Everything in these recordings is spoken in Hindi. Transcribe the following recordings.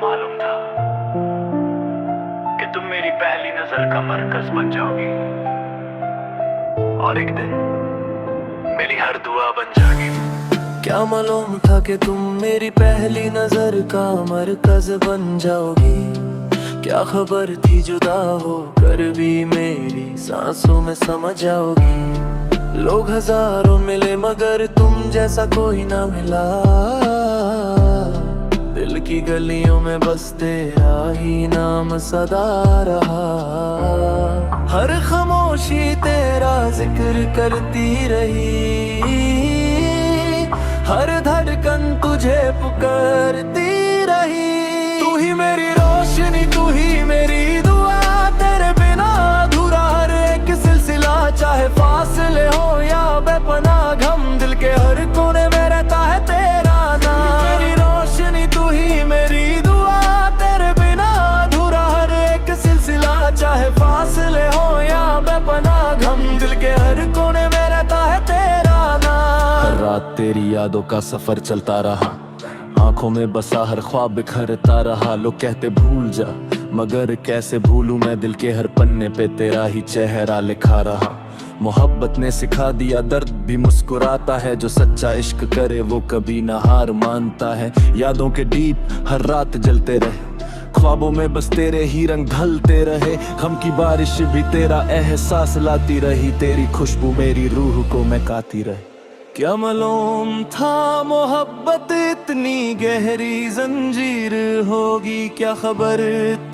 मालूम था कि तुम मेरी पहली नजर का मरकज बन जाओगी और एक दिन मेरी हर दुआ बन जाओगी। क्या मालूम था कि तुम मेरी पहली नजर का मरकज बन जाओगी। क्या खबर थी जुदा होकर भी मेरी सांसों में समा जाओगी। लोग हजारों मिले मगर तुम जैसा कोई ना मिला। दिल की गलियों में बस तेरा ही नाम सदा रहा। हर खामोशी तेरा जिक्र करती रही, हर धड़कन तुझे पुकारती रही। तू ही मेरी रोशनी, तू ही मेरी दुआ, तेरे बिना अधूरा हर एक सिलसिला। चाहे फासले हो या बेपनाह गम, दिल के हर कोने में रहता है तेरा नाम। मेरी रोशनी, तू ही मेरी दुआ, तेरे बिना अधूरा हर एक सिलसिला। चाहे फासले हो या बेपनाह गम, दिल के हर कोने में रहता है तेरा नाम। हर रात तेरी यादों का सफर चलता रहा, आंखों में बसा हर ख्वाब बिखरता रहा। लोग कहते भूल जा, मगर कैसे भूलूं मैं, दिल के हर पन्ने पे तेरा ही चेहरा लिखा रहा। मोहब्बत ने सिखा दिया दर्द भी मुस्कुराता है, जो सच्चा इश्क करे वो कभी ना हार मानता है। यादों के दीप हर रात जलते रहे, ख्वाबों में बस तेरे ही रंग ढलते रहे। गम की बारिश भी तेरा एहसास लाती रही, तेरी खुशबू मेरी रूह को महकाती रही। क्या मालूम था मोहब्बत इतनी गहरी जंजीर होगी। क्या खबर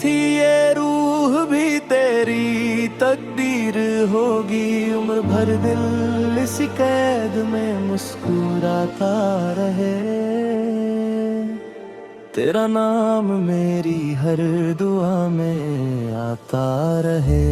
थी ये रूह भी तेरी तकदीर होगी। उम्र भर दिल इसी कैद में मुस्कुराता रहे, तेरा नाम मेरी हर दुआ में आता रहे।